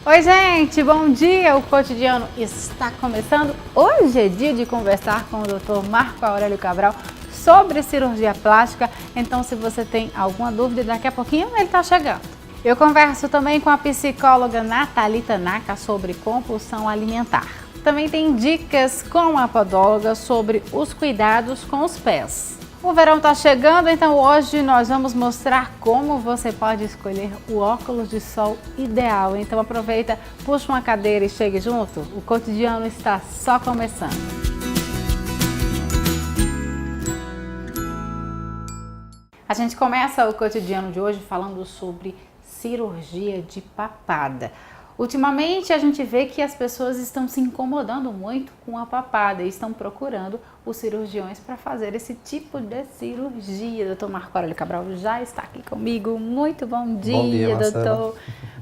Oi, gente, bom dia! O Cotidiano está começando. Hoje é dia de conversar com o Dr. Marco Aurélio Cabral sobre cirurgia plástica. Então, se você tem alguma dúvida, daqui a pouquinho ele está chegando. Eu converso também com a psicóloga Natalita Naka sobre compulsão alimentar. Também tem dicas com a podóloga sobre os cuidados com os pés. O verão está chegando, então hoje nós vamos mostrar como você pode escolher o óculos de sol ideal. Então aproveita, puxa uma cadeira e chegue junto. O Cotidiano está só começando. A gente começa o Cotidiano de hoje falando sobre cirurgia de papada. Ultimamente a gente vê que as pessoas estão se incomodando muito com a papada e estão procurando os cirurgiões para fazer esse tipo de cirurgia. Doutor Marco Aurélio Cabral já está aqui comigo. Muito bom dia, doutor.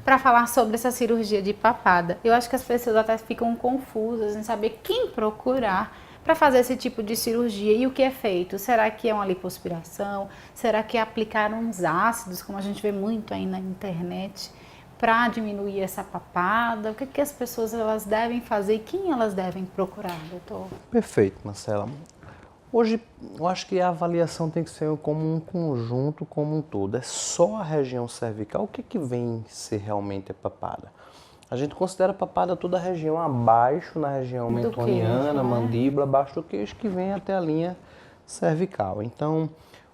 Para falar sobre essa cirurgia de papada. Eu acho que as pessoas até ficam confusas em saber quem procurar para fazer esse tipo de cirurgia e o que é feito. Será que é uma lipoaspiração? Será que é aplicar uns ácidos, como a gente vê muito aí na internet, para diminuir essa papada? O que as pessoas elas devem fazer e quem elas devem procurar, doutor? Perfeito, Marcela. Hoje, eu acho que a avaliação tem que ser como um conjunto, como um todo. É só a região cervical. O que vem ser realmente a papada? A gente considera a papada toda a região abaixo, na região mentoniana, queixo, mandíbula, abaixo do queixo, que vem até a linha cervical. Então,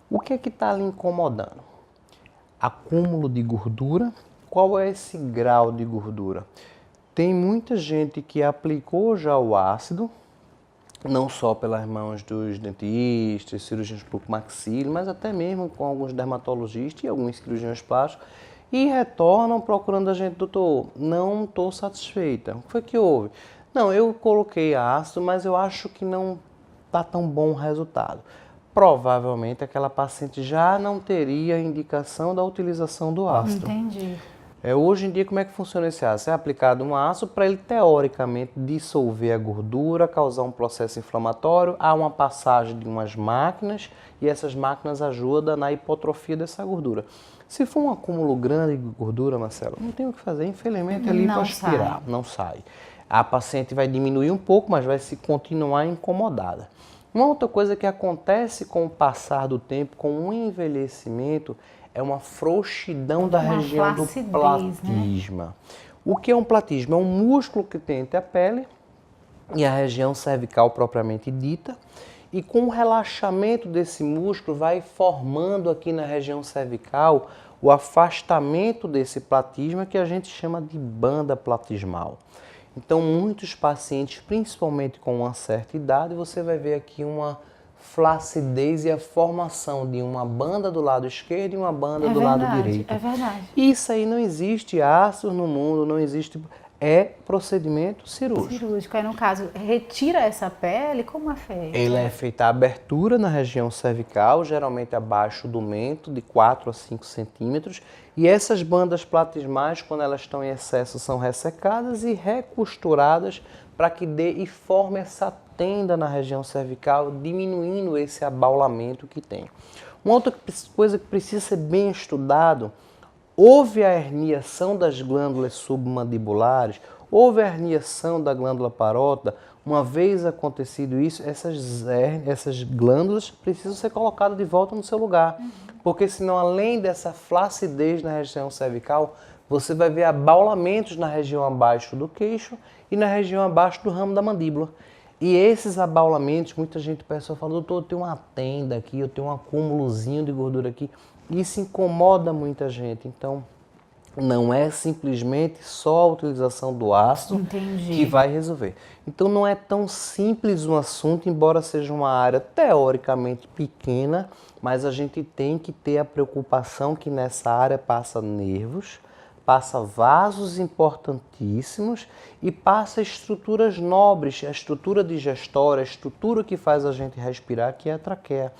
o que está ali incomodando? Acúmulo de gordura. Qual é esse grau de gordura? Tem muita gente que aplicou já o ácido, não só pelas mãos dos dentistas, cirurgiões bucomaxilo, mas até mesmo com alguns dermatologistas e alguns cirurgiões plásticos, e retornam procurando a gente: doutor, não estou satisfeita. O que foi que houve? Não, eu coloquei ácido, mas eu acho que não está tão bom o resultado. Provavelmente aquela paciente já não teria indicação da utilização do ácido. Entendi. Hoje em dia, como é que funciona esse ácido? É aplicado um ácido para ele, teoricamente, dissolver a gordura, causar um processo inflamatório. Há uma passagem de umas máquinas e essas máquinas ajudam na hipotrofia dessa gordura. Se for um acúmulo grande de gordura, Marcelo, não tem o que fazer. Infelizmente, é lipoaspirar, não sai. A paciente vai diminuir um pouco, mas vai se continuar incomodada. Uma outra coisa que acontece com o passar do tempo, com o envelhecimento, é uma frouxidão da região do platisma. Né? O que é um platisma? É um músculo que tem entre a pele e a região cervical propriamente dita, e com o relaxamento desse músculo vai formando aqui na região cervical o afastamento desse platisma, que a gente chama de banda platismal. Então, muitos pacientes, principalmente com uma certa idade, você vai ver aqui uma flacidez e a formação de uma banda do lado esquerdo e uma banda do lado direito. É verdade. Isso aí não existe ácidos no mundo, não existe. É procedimento cirúrgico. Aí, no caso, retira essa pele, como é feito? Ele é feita a abertura na região cervical, geralmente abaixo do mento, de 4 a 5 centímetros. E essas bandas platismais, quando elas estão em excesso, são ressecadas e recosturadas para que dê e forme essa tenda na região cervical, diminuindo esse abaulamento que tem. Uma outra coisa que precisa ser bem estudado: houve a herniação das glândulas submandibulares, houve a herniação da glândula parótida. Uma vez acontecido isso, essas glândulas precisam ser colocadas de volta no seu lugar, porque senão, além dessa flacidez na região cervical, você vai ver abaulamentos na região abaixo do queixo e na região abaixo do ramo da mandíbula. E esses abaulamentos, muita gente, pessoa fala: doutor, eu tenho uma tenda aqui, eu tenho um acúmulozinho de gordura aqui. Isso incomoda muita gente. Então, não é simplesmente só a utilização do ácido que vai resolver. Então, não é tão simples um assunto, embora seja uma área teoricamente pequena, mas a gente tem que ter a preocupação que nessa área passa nervos, passa vasos importantíssimos e passa estruturas nobres, a estrutura digestória, a estrutura que faz a gente respirar, que é a traqueia.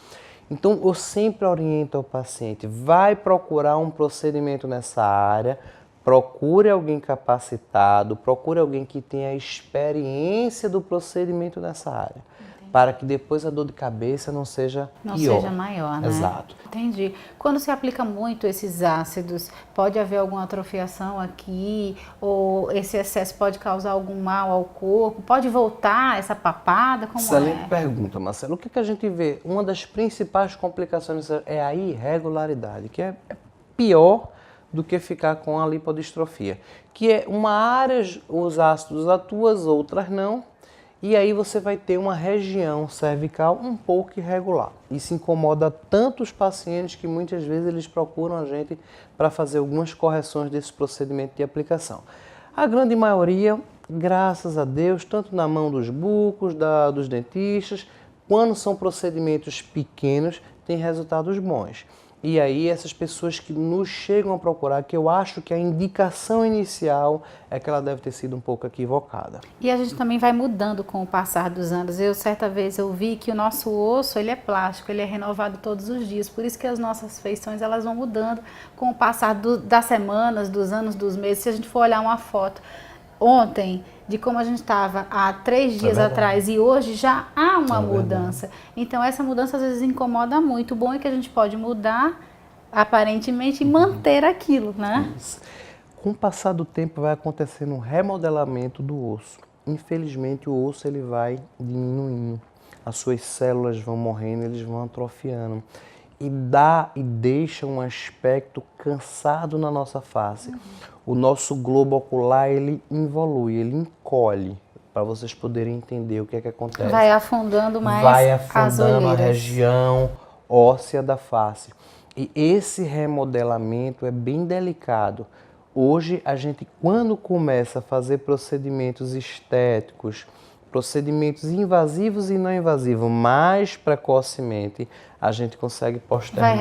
Então, eu sempre oriento ao paciente: vai procurar um procedimento nessa área, procure alguém capacitado, procure alguém que tenha experiência do procedimento nessa área. para que depois a dor de cabeça não seja Não pior. seja maior, né? Exato. Entendi. Quando se aplica muito esses ácidos, pode haver alguma atrofiação aqui? Ou esse excesso pode causar algum mal ao corpo? Pode voltar essa papada? Como Excelente é? pergunta, Marcelo. O que a gente vê? Uma das principais complicações é a irregularidade, que é pior do que ficar com a lipodistrofia, que é uma área os ácidos atuam, outras não, e aí você vai ter uma região cervical um pouco irregular. Isso incomoda tanto os pacientes que muitas vezes eles procuram a gente para fazer algumas correções desse procedimento de aplicação. A grande maioria, graças a Deus, tanto na mão dos bucos, dos dentistas, quando são procedimentos pequenos, tem resultados bons. E aí essas pessoas que nos chegam a procurar, que eu acho que a indicação inicial é que ela deve ter sido um pouco equivocada. E a gente também vai mudando com o passar dos anos. Certa vez eu vi que o nosso osso, ele é plástico, ele é renovado todos os dias. Por isso que as nossas feições, elas vão mudando com o passar das semanas, dos anos, dos meses. Se a gente for olhar uma foto ontem, de como a gente estava há 3 dias atrás e hoje já há uma mudança. Então essa mudança às vezes incomoda muito. O bom é que a gente pode mudar aparentemente e manter aquilo, né? Isso. Com o passar do tempo vai acontecendo um remodelamento do osso. Infelizmente o osso ele vai diminuindo, as suas células vão morrendo, eles vão atrofiando. E deixa um aspecto cansado na nossa face. O nosso globo ocular, ele involui, ele encolhe, para vocês poderem entender o que é que acontece. Vai afundando mais vai as afundando a olheiras. região óssea da face. E esse remodelamento é bem delicado. Hoje, a gente, quando começa a fazer procedimentos estéticos, procedimentos invasivos e não invasivos, mais precocemente, a gente consegue postergar,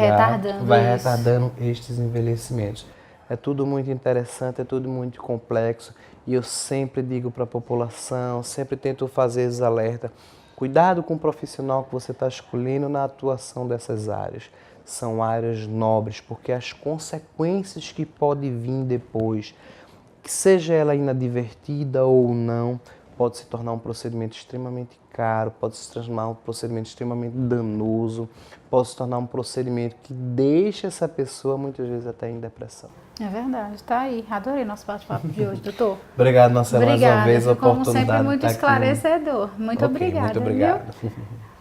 vai retardando estes envelhecimentos. É tudo muito interessante, é tudo muito complexo e eu sempre digo para a população, sempre tento fazer esses alertas, cuidado com o profissional que você está escolhendo na atuação dessas áreas. São áreas nobres, porque as consequências que podem vir depois, que seja ela inadvertida ou não, pode se tornar um procedimento extremamente caro, pode se transformar um procedimento extremamente danoso, pode se tornar um procedimento que deixa essa pessoa muitas vezes até em depressão. É verdade, tá aí. Adorei nosso bate-papo de hoje, doutor. Obrigado, Marcelo, mais uma vez a oportunidade. Como sempre, muito esclarecedor. Muito obrigada. Muito obrigado. Viu?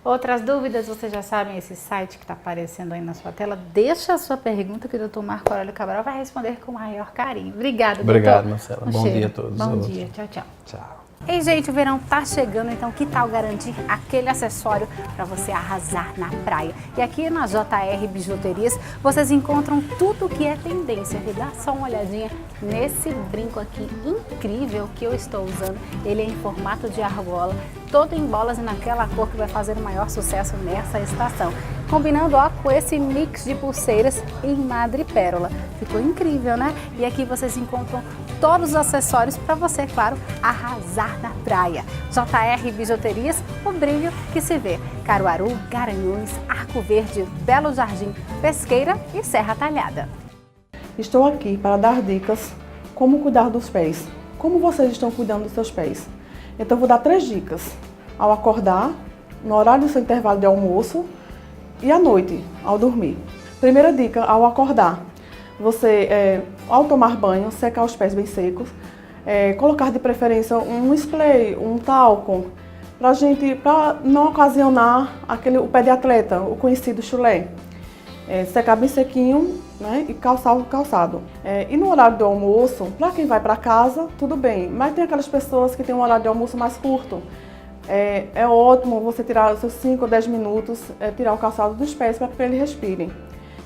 Outras dúvidas, vocês já sabem, esse site que está aparecendo aí na sua tela. Deixa a sua pergunta que o doutor Marco Aurélio Cabral vai responder com o maior carinho. Obrigada, doutor. Obrigado, Marcela. Bom dia a todos. Bom dia. Tchau, tchau. Tchau. Ei, gente, o verão tá chegando, então que tal garantir aquele acessório para você arrasar na praia? E aqui na JR Bijuterias vocês encontram tudo que é tendência. E dá só uma olhadinha nesse brinco aqui incrível que eu estou usando. Ele é em formato de argola, todo em bolas e naquela cor que vai fazer o maior sucesso nessa estação. Combinando com esse mix de pulseiras em madrepérola. Ficou incrível, né? E aqui vocês encontram todos os acessórios para você, claro, arrasar na praia. JR Bijuterias, o brilho que se vê. Caruaru, Garanhuns, Arco Verde, Belo Jardim, Pesqueira e Serra Talhada. Estou aqui para dar dicas como cuidar dos pés. Como vocês estão cuidando dos seus pés? Então vou dar 3 dicas. Ao acordar, no horário do seu intervalo de almoço e à noite, ao dormir. Primeira dica, ao acordar. Você, ao tomar banho, secar os pés bem secos, colocar de preferência um spray, um talco, para não ocasionar o pé de atleta, o conhecido chulé. Secar bem sequinho, né, e calçar o calçado. E no horário do almoço, para quem vai para casa, tudo bem, mas tem aquelas pessoas que têm um horário de almoço mais curto. É ótimo você tirar os seus 5 ou 10 minutos, tirar o calçado dos pés para que eles respirem.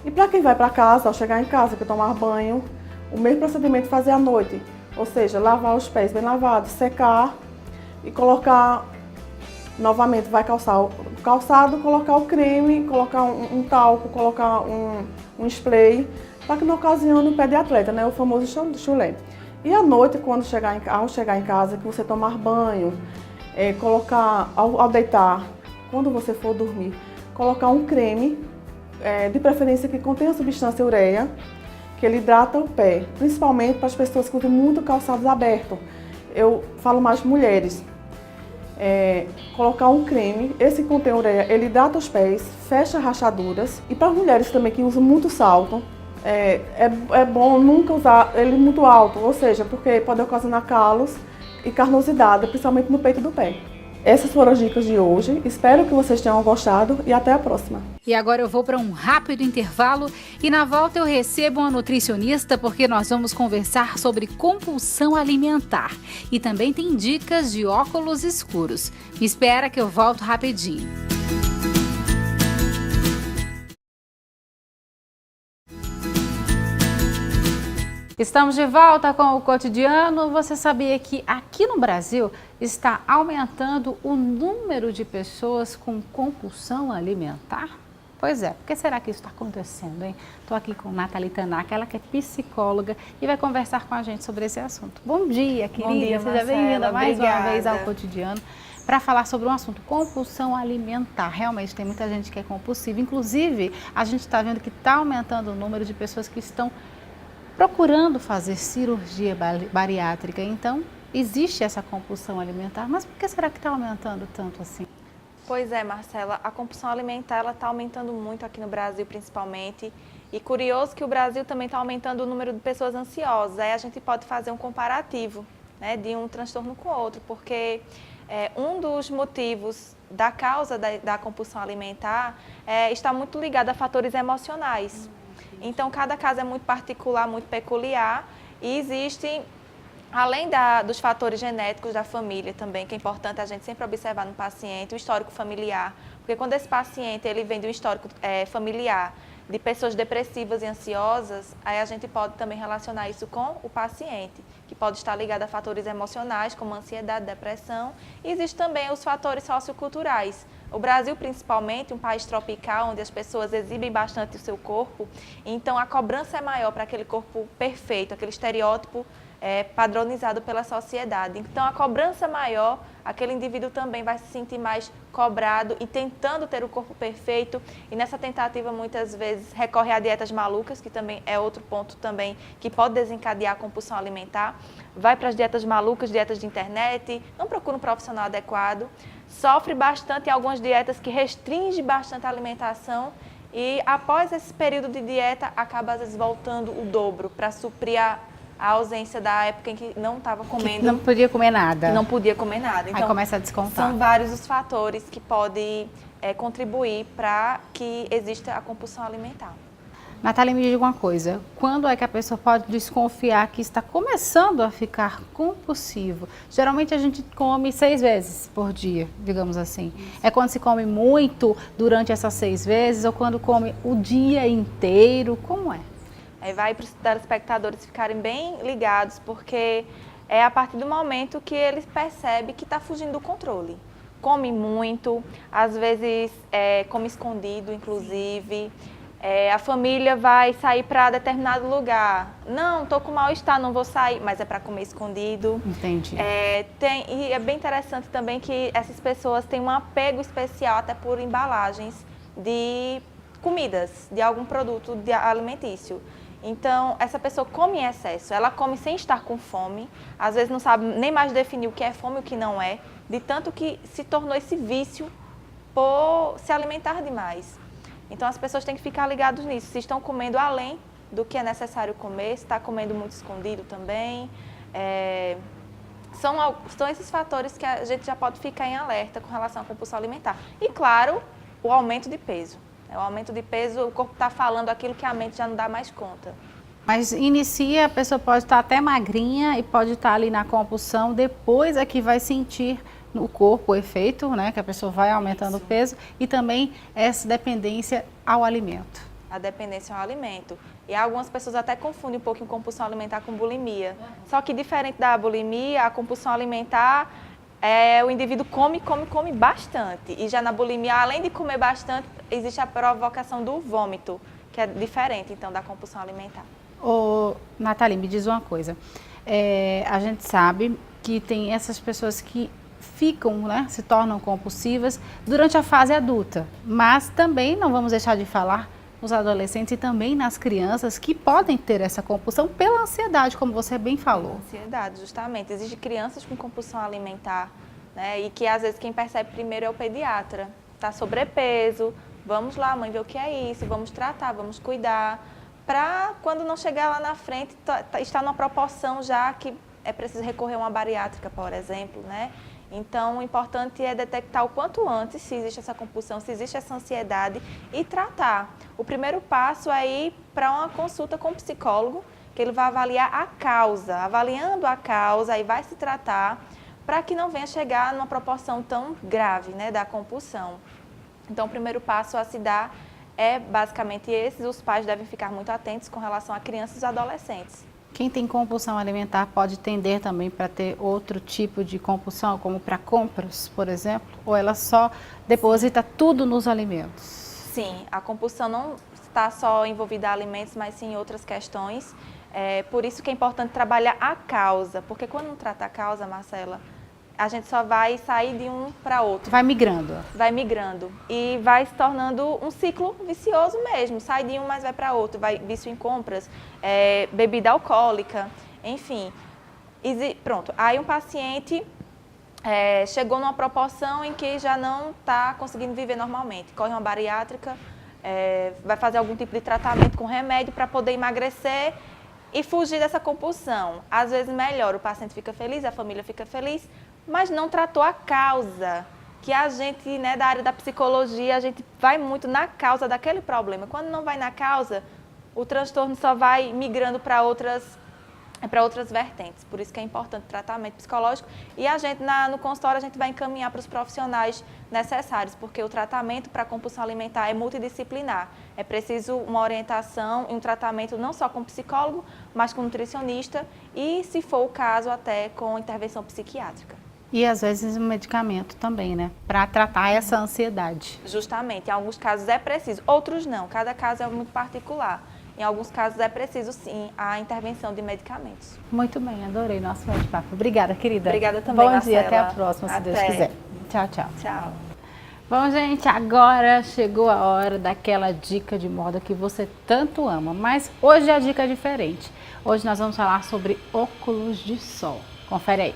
E para quem vai para casa, ao chegar em casa, que tomar banho, o mesmo procedimento fazer à noite. Ou seja, lavar os pés bem lavados, secar e colocar, novamente vai calçar o calçado, colocar o creme, colocar um talco, colocar um spray, para que não ocasione o pé de atleta, né? O famoso chulé. E à noite, ao chegar em casa, que você tomar banho, colocar, ao deitar, quando você for dormir, colocar um creme, de preferência que contenha a substância ureia, que ele hidrata o pé, principalmente para as pessoas que usam muito calçados abertos. Eu falo mais mulheres. colocar um creme. Esse contém ureia, ele hidrata os pés, fecha rachaduras. E para as mulheres também que usam muito salto, é bom nunca usar ele muito alto, ou seja, porque pode ocasionar calos e carnosidade, principalmente no peito do pé. Essas foram as dicas de hoje, espero que vocês tenham gostado e até a próxima. E agora eu vou para um rápido intervalo e na volta eu recebo uma nutricionista porque nós vamos conversar sobre compulsão alimentar e também tem dicas de óculos escuros. Me espera que eu volto rapidinho. Estamos de volta com o Cotidiano. Você sabia que aqui no Brasil está aumentando o número de pessoas com compulsão alimentar? Pois é, por que será que isso está acontecendo, hein? Estou aqui com Nathalie Tanaka, ela que é psicóloga e vai conversar com a gente sobre esse assunto. Bom dia, querida. Bom dia, Seja bem-vinda mais uma vez ao Obrigada. Cotidiano para falar sobre um assunto, compulsão alimentar. Realmente tem muita gente que é compulsiva. Inclusive, a gente está vendo que está aumentando o número de pessoas que estão procurando fazer cirurgia bariátrica. Então, existe essa compulsão alimentar, mas por que será que está aumentando tanto assim? Pois é, Marcela, a compulsão alimentar está aumentando muito aqui no Brasil, principalmente. E curioso que o Brasil também está aumentando o número de pessoas ansiosas. Aí a gente pode fazer um comparativo, né, de um transtorno com o outro, porque um dos motivos da causa da compulsão alimentar está muito ligado a fatores emocionais. Então, cada caso é muito particular, muito peculiar e existem, além dos fatores genéticos da família também, que é importante a gente sempre observar no paciente, o histórico familiar, porque quando esse paciente ele vem de um histórico familiar de pessoas depressivas e ansiosas, aí a gente pode também relacionar isso com o paciente, que pode estar ligado a fatores emocionais, como ansiedade, depressão, e existem também os fatores socioculturais. O Brasil, principalmente, um país tropical, onde as pessoas exibem bastante o seu corpo, então a cobrança é maior para aquele corpo perfeito, aquele estereótipo padronizado pela sociedade. Então, a cobrança maior, aquele indivíduo também vai se sentir mais cobrado e tentando ter o corpo perfeito. E nessa tentativa, muitas vezes, recorre a dietas malucas, que também é outro ponto também que pode desencadear a compulsão alimentar. Vai para as dietas malucas, dietas de internet, não procura um profissional adequado. Sofre bastante em algumas dietas que restringem bastante a alimentação e após esse período de dieta acaba às vezes voltando o dobro para suprir a ausência da época em que não estava comendo. Não podia comer nada. Não podia comer nada. Então, aí começa a descontar. São vários os fatores que podem contribuir para que exista a compulsão alimentar. Nathalie, me diga uma coisa, quando é que a pessoa pode desconfiar que está começando a ficar compulsivo? Geralmente a gente come 6 vezes por dia, digamos assim. Isso. É quando se come muito durante essas 6 vezes ou quando come o dia inteiro? Como é? Aí vai para os telespectadores ficarem bem ligados, porque é a partir do momento que eles percebem que está fugindo do controle. Come muito, às vezes come escondido, inclusive. A família vai sair para determinado lugar. Não, estou com mal-estar, não vou sair, mas é para comer escondido. Entendi. E é bem interessante também que essas pessoas têm um apego especial até por embalagens de comidas, de algum produto alimentício. Então, essa pessoa come em excesso, ela come sem estar com fome, às vezes não sabe nem mais definir o que é fome e o que não é, de tanto que se tornou esse vício por se alimentar demais. Então, as pessoas têm que ficar ligadas nisso, se estão comendo além do que é necessário comer, se está comendo muito escondido também. São esses fatores que a gente já pode ficar em alerta com relação à compulsão alimentar. E, claro, o aumento de peso. O aumento de peso, o corpo está falando aquilo que a mente já não dá mais conta. Mas inicia, a pessoa pode estar até magrinha e pode estar ali na compulsão, depois é que vai sentir no corpo o efeito, né, que a pessoa vai aumentando o peso e também essa dependência ao alimento. A dependência ao alimento. E algumas pessoas até confundem um pouquinho compulsão alimentar com bulimia. Só que diferente da bulimia, a compulsão alimentar o indivíduo come bastante. E já na bulimia, além de comer bastante, existe a provocação do vômito, que é diferente, então, da compulsão alimentar. Ô, Nathalie, me diz uma coisa. A gente sabe que tem essas pessoas que ficam, né, se tornam compulsivas durante a fase adulta. Mas também não vamos deixar de falar nos adolescentes e também nas crianças que podem ter essa compulsão pela ansiedade, como você bem falou. Ansiedade, justamente. Existem crianças com compulsão alimentar né? E que às vezes quem percebe primeiro é o pediatra. Tá sobrepeso, vamos lá, mãe, ver o que é isso, vamos tratar, vamos cuidar, para quando não chegar lá na frente, estar numa proporção já que é preciso recorrer a uma bariátrica, por exemplo, né? Então, o importante é detectar o quanto antes se existe essa compulsão, se existe essa ansiedade e tratar. O primeiro passo é ir para uma consulta com o psicólogo, que ele vai avaliar a causa. Avaliando a causa, aí vai se tratar para que não venha chegar numa proporção tão grave, né, da compulsão. Então, o primeiro passo a se dar é basicamente esse. Os pais devem ficar muito atentos com relação a crianças e adolescentes. Quem tem compulsão alimentar pode tender também para ter outro tipo de compulsão, como para compras, por exemplo? Ou ela só deposita tudo nos alimentos? Sim, a compulsão não está só envolvida a alimentos, mas sim em outras questões. Por isso que é importante trabalhar a causa, porque quando não trata a causa, Marcela, a gente só vai sair de um para outro. Vai migrando. Vai migrando e vai se tornando um ciclo vicioso mesmo. Sai de um, mas vai para outro. Vai vício em compras, bebida alcoólica, enfim. Pronto, aí um paciente chegou numa proporção em que já não está conseguindo viver normalmente. Corre uma bariátrica, vai fazer algum tipo de tratamento com remédio para poder emagrecer e fugir dessa compulsão. Às vezes melhora, o paciente fica feliz, a família fica feliz, mas não tratou a causa, que a gente, né, da área da psicologia, a gente vai muito na causa daquele problema. Quando não vai na causa, o transtorno só vai migrando para outras vertentes. Por isso que é importante o tratamento psicológico. E a gente, no consultório, a gente vai encaminhar para os profissionais necessários, porque o tratamento para a compulsão alimentar é multidisciplinar. É preciso uma orientação e um tratamento não só com psicólogo, mas com nutricionista e, se for o caso, até com intervenção psiquiátrica. E às vezes um medicamento também, né? Para tratar essa ansiedade. Justamente, em alguns casos é preciso, outros não. Cada caso é muito particular. Em alguns casos é preciso, sim, a intervenção de medicamentos. Muito bem, adorei nosso bate-papo. Obrigada, querida. Obrigada também, Bom Marcela. dia, até a próxima, se Deus quiser. Tchau, tchau. Tchau. Bom, gente, agora chegou a hora daquela dica de moda que você tanto ama, mas hoje a dica é diferente. Hoje nós vamos falar sobre óculos de sol. Confere aí.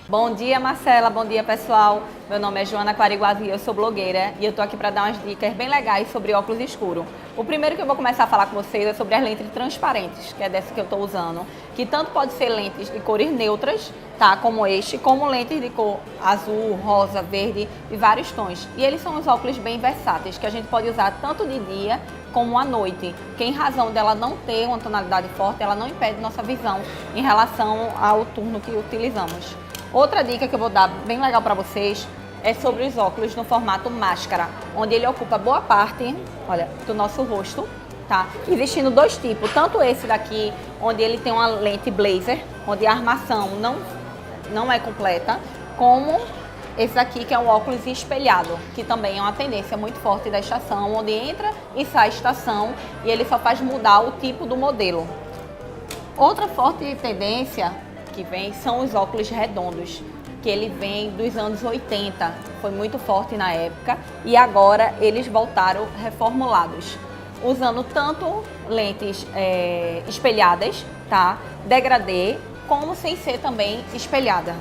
Bom dia, Marcela. Bom dia, pessoal. Meu nome é Joana Quariguazi, eu sou blogueira e eu tô aqui para dar umas dicas bem legais sobre óculos escuro. O primeiro que eu vou começar a falar com vocês é sobre as lentes transparentes, que é dessa que eu tô usando, que tanto pode ser lentes de cores neutras, tá, como este, como lentes de cor azul, rosa, verde e vários tons. E eles são os óculos bem versáteis, que a gente pode usar tanto de dia como à noite, que em razão dela não ter uma tonalidade forte, ela não impede nossa visão em relação ao turno que utilizamos. Outra dica que eu vou dar bem legal para vocês é sobre os óculos no formato máscara, onde ele ocupa boa parte, olha, do nosso rosto, tá? Existindo dois tipos, tanto esse daqui, onde ele tem uma lente blazer, onde a armação não é completa, como esse aqui que é um óculos espelhado, que também é uma tendência muito forte da estação, onde entra e sai estação e ele só faz mudar o tipo do modelo. Outra forte tendência que vem são os óculos redondos, que ele vem dos anos 80, foi muito forte na época e agora eles voltaram reformulados, usando tanto lentes espelhadas, tá, degradê, como sem ser também espelhada.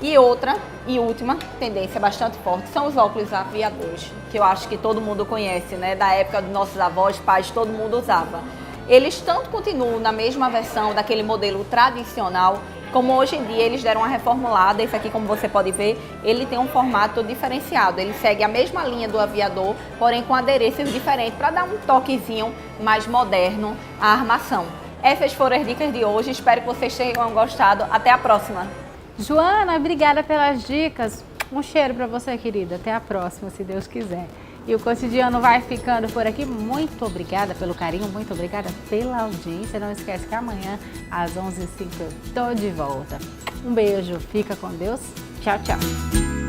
E outra e última tendência bastante forte são os óculos aviadores, que eu acho que todo mundo conhece, né, da época dos nossos avós, pais, todo mundo usava. Eles tanto continuam na mesma versão daquele modelo tradicional, como hoje em dia eles deram uma reformulada. Esse aqui, como você pode ver, ele tem um formato diferenciado. Ele segue a mesma linha do aviador, porém com adereços diferentes, para dar um toquezinho mais moderno à armação. Essas foram as dicas de hoje, espero que vocês tenham gostado. Até a próxima! Joana, obrigada pelas dicas. Um cheiro para você, querida. Até a próxima, se Deus quiser. E o Cotidiano vai ficando por aqui. Muito obrigada pelo carinho, muito obrigada pela audiência. Não esquece que amanhã, às 11h05, eu tô de volta. Um beijo, fica com Deus. Tchau, tchau.